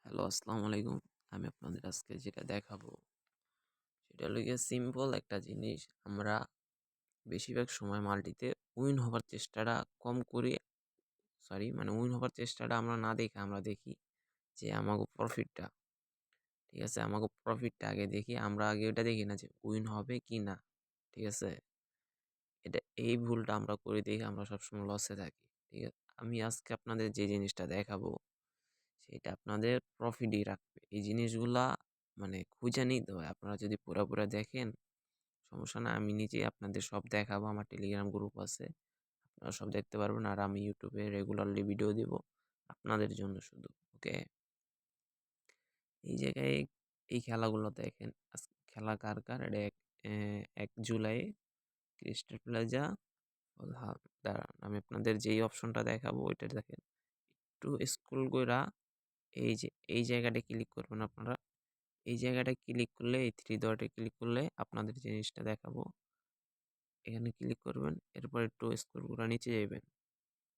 Hello, আসসালামু আলাইকুম। আমি আপনাদের আজকে যেটা দেখাবো সেটা হলো গিয়ে সিম্পল একটা জিনিস। আমরা বেশিরভাগ সময় মাল্টিতে উইন হবার চেষ্টাটা কম করি। মানে উইন হবার চেষ্টাটা আমরা না দেখে আমরা দেখি যে আমাগো প্রফিটটা। ঠিক আছে? আমাগো প্রফিটটা আগে দেখি। আমরা আগে ওটা দেখি না যে উইন হবে কি না। ঠিক আছে? এই ভুলটা আমরা করে দেখি আমরা সবসময় লসে থাকি। ঠিক আছে? আমি আজকে আপনাদের যে জিনিসটা দেখাবো সেটা আপনাদের প্রফিটই রাখবে। এই জিনিসগুলা মানে খুঁজে নিতে হয়। আপনারা যদি পুরা দেখেন সমস্যা না। আমি নিজেই আপনাদের সব দেখাবো। আমার টেলিগ্রাম গ্রুপ আছে। আপনারা সব দেখতে পারবেন। আর আমি ইউটিউবে রেগুলারলি ভিডিও দিব আপনাদের জন্য শুধু। ওকে? এই জায়গায় এই খেলাগুলো দেখেন। খেলা কার? এটা ১ জুলাই ক্রিস্টাল প্লাজা দাঁড়ান আমি আপনাদের যেই অপশনটা দেখাবো ওইটা দেখেন। একটু স্ক্রল কইরা এই যে এই জায়গাটা ক্লিক করবেন আপনারা। এই জায়গাটা ক্লিক করলে এই 3 ডটে ক্লিক করলে আপনাদের জিনিসটা দেখাবো। এখানে ক্লিক করবেন। এরপর একটু স্ক্রল করে নিচে যাবেন।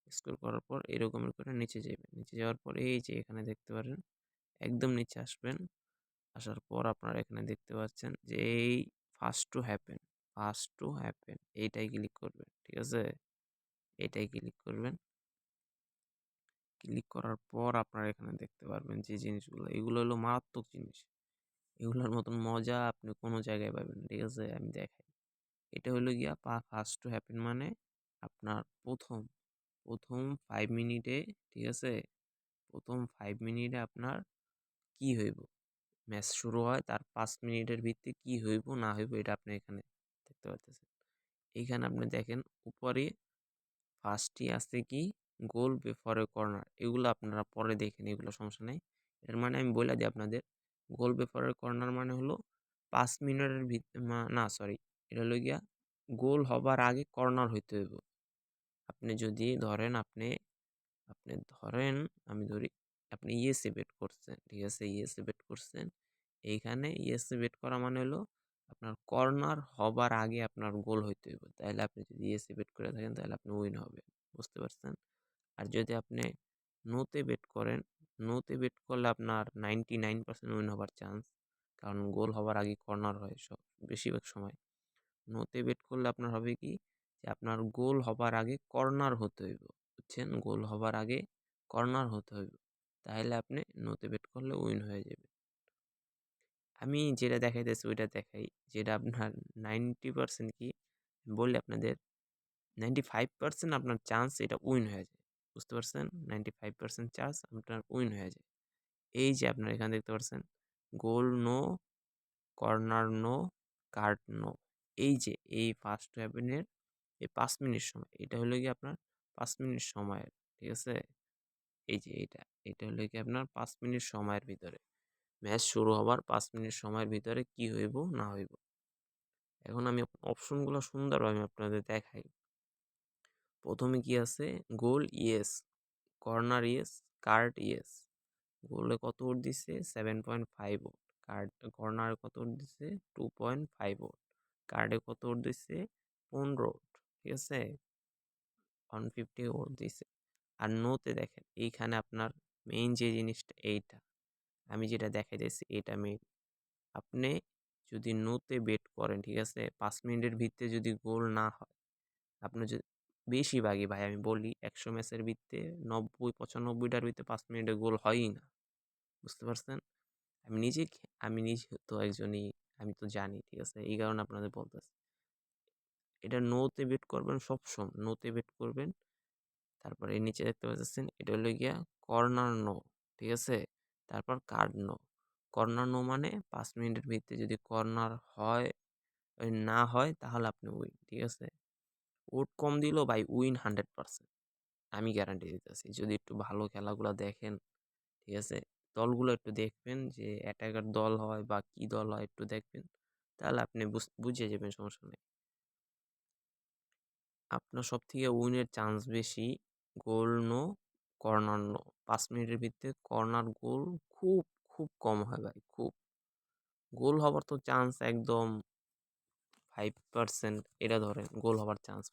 স্ক্রল করার পর এরকমের করে নিচে যাবেন। নিচে যাওয়ার পর এই যে এখানে দেখতে পারেন একদম নিচে আসবেন। আসার পর আপনারা এখানে দেখতে পাচ্ছেন যে এই ফার্স্ট টু হ্যাপেন এইটাই ক্লিক করবেন। ঠিক আছে? এইটাই ক্লিক করবেন। ক্লিক করার পর আপনারা এখানে দেখতে পারবেন যে জিনিসগুলো এগুলো হলো মারাত্মক জিনিস। এগুলোর মতন মজা আপনি কোনো জায়গায় পাবেন না। ঠিক আছে? আমি দেখাই। এটা হলো গিয়া ফার্স্ট টু হ্যাপেন মানে আপনার প্রথম 5 মিনিটে, ঠিক আছে? প্রথম 5 মিনিটে আপনার কি হইব? ম্যাচ শুরু হয় তার 5 মিনিটের ভিত্তি কি হইব না হইব এটা আপনি এখানে দেখতে পারতেছেন। এইখানে আপনি দেখেন উপরে ফার্স্টই আছে কি গোল বিফোর কর্নার। এগুলো আপনারা পরে দেখেন, এগুলো সমস্যা নাই। এর মানে আমি বইলা দিই আপনাদের গোল বিফোর কর্নার মানে হলো 5 মিনিটের না সরি, এটা হলো গিয়া গোল হবার আগে কর্নার হইতে হইব। আপনি যদি ধরেন আপনি ধরেন আমি ধরি আপনি ইএসএ বেট করছেন। ঠিক আছে? ইএসএ বেট করছেন। এইখানে ইএসএ বেট করা মানে হলো আপনার কর্নার হবার আগে আপনার গোল হইতে হইব। তাইলে আপনি যদি ইএসএ বেট করে থাকেন তাহলে আপনি উইন হবেন। বুঝতে পারছেন? আর যদি আপনি নোতে বেট করেন, নোতে বেট করলে আপনার 99% উইন হবার চান্স। কারণ গোল হবার আগে কর্নার হয় বেশিরভাগ সময়। নোতে বেট করলে আপনার হবে কি যে আপনার গোল হবার আগে কর্নার হতে হইব। বুঝছেন? গোল হবার আগে কর্নার হতে হইব। তাহলে আপনি নোতে বেট করলে উইন হয়ে যাবে। আমি যেটা দেখাইতেছি ওইটা দেখাই। যেটা আপনার 90% কি বললে আপনাদের 95% আপনার চান্স এটা উইন হয়ে যায়। বুঝতে পারছেন? 95% চান্স আপনার উইন হয়ে যায়। এই যে আপনারা এখানে দেখতে পাচ্ছেন goal no, corner no, card no. এই যে এই ফার্স্ট হ্যাপেনের এই 5 মিনিট সময় এটা হলো গিয়ে আপনার 5 মিনিট সময়ের। ঠিক আছে? এই যে এটা হলো গিয়ে আপনার 5 মিনিট সময়ের ভিতরে ম্যাচ শুরু হবার 5 মিনিট সময়ের ভিতরে কি হইব না হইব। এখন আমি অপশনগুলো সুন্দরভাবে আমি আপনাদের দেখাই। প্রথমে কি আছে goal yes, corner yes, card yes. গোলে কত ওট দিছে 7.5 ওট, কর্নারে কত ওট দিছে 2.5 ওট, কার্ডে কত ওট দিছে 15 ওট। ঠিক আছে? 150 ওট দিছে। আর নোতে দেখেন এইখানে আপনার মেইন যে জিনিসটা এইটা আমি যেটা দেখাইতেছি এটা মেইন। আপনি যদি নোতে বেট করেন, ঠিক আছে, 5 মিনিটের ভিতরে যদি গোল না হয়, আপনি যদি বেশিরভাগই ভাই আমি বলি 100 ম্যাচের ভিতরে 90-95টার ভিতরে 5 মিনিটে গোল হয়ই না। বুঝতে পারছেন? আমি নিজে তো একজনই, আমি তো জানি। ঠিক আছে? এই কারণে আপনাদের বলতেছি এটা নোতে বেট করবেন, সবসময় নোতে বেট করবেন। তারপর এর নিচে দেখতে পাচ্ছেন এটা হলো গিয়া কর্নার নো। ঠিক আছে? তারপর কার্ড নো। কর্নার নো মানে 5 মিনিটের ভিতরে যদি কর্নার হয় না হয় তাহলে আপনি উইন। ঠিক আছে? ওট কম দিলেও ভাই উইন 100%। আমি গ্যারান্টি দিতেছি যদি একটু ভালো খেলাগুলো দেখেন। ঠিক আছে? দলগুলো একটু দেখবেন যে অ্যাটাকার দল হয় বা কি দল হয় একটু দেখবেন। তাহলে আপনি বুঝে যাবেন সমস্যা নেই। আপনার সবথেকে উইনের চান্স বেশি গোল নো, কর্নার নো। 5 মিনিটের ভিতরে কর্নার গোল খুব খুব কম হয় ভাই, খুব। গোল হবার তো চান্স একদম 5%, এটা ধরেন গোল হবার চান্স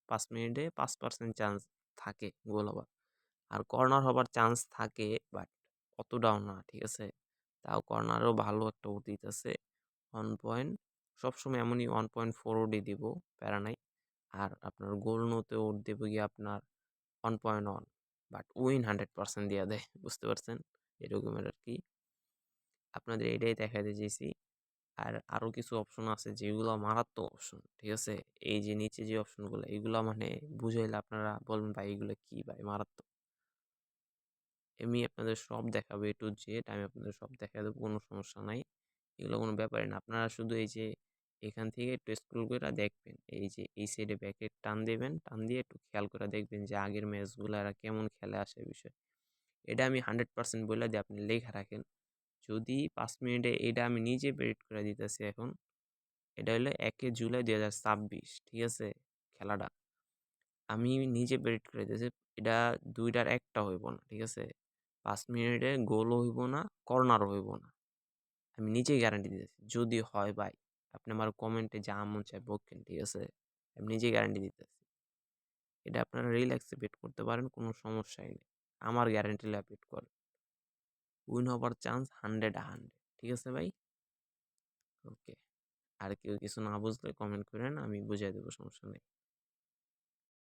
5 মিনিটে 5% চান্স থাকে গোল হবার। আর কর্নার হবার চান্স থাকে বাট অতটাও না, ঠিক আছে? তাও কর্নারও ভালো একটা ওট দিতেছে 1 পয়েন্ট, সবসময় এমনই 1.4 ওডি দিব, প্যারা নাই। আর আপনার গোল নোতে ওট দেবো গিয়ে আপনার 1.1, বাট উইন 100% দিয়ে দেয়, বুঝতে পারছেন? এরকমের আর কি, আপনাদের এটাই দেখাতে চেয়েছি। আর আরো কিছু অপশন আছে যেগুলো মারাত্মক অপশন, ঠিক আছে? এই যে নিচে যে অপশনগুলো, এগুলো মানে বুঝাইলে আপনারা বলবেন ভাই এগুলো কি ভাই, মারাত্মক। আমি আপনাদের সব দেখাবো, A to Z আমি আপনাদের সব দেখা দেবো, কোনো সমস্যা নাই। এগুলো কোনো ব্যাপারই না, আপনারা শুধু এই যে এখান থেকে একটু স্ক্রল করে দেখবেন, এই যে এই সাইডে ব্যাকে টান দেবেন, টান দিয়ে একটু খেয়াল করে দেখবেন যে আগের ম্যাচগুলো এরা কেমন খেলে আসে বিষয়। এটা আমি 100% বলে দিই, আপনি লেখা রাখেন। যদি 5 মিনিটে, এটা আমি নিজে প্রেডিক্ট করে দিতেছি এখন। এটা হলো 1 জুলাই 2026, ঠিক আছে? খেলাটা আমি নিজে প্রেডিক্ট করে দিতেছি। এটা দুইটার একটা হইব না, ঠিক আছে? 5 মিনিটে গোলও হইব না, কর্নারও হইব না, আমি নিজেই গ্যারান্টি দিতেছি। যদি হয় ভাই, আপনি আমার কমেন্টে যা মন চায় বলবেন, ঠিক আছে? আমি নিজেই গ্যারান্টি দিতেছি। এটা আপনারা রিল্যাক্সে বেট করতে পারেন, কোনো সমস্যাই নেই। আমার গ্যারান্টি লে বেট করেন, উইন হবার চান্স 100 ঠিক আছে ভাই? ওকে। আর কেউ কিছু না বুঝলে কমেন্ট করেন, আমি বুঝিয়ে দেবো, সমস্যা নেই।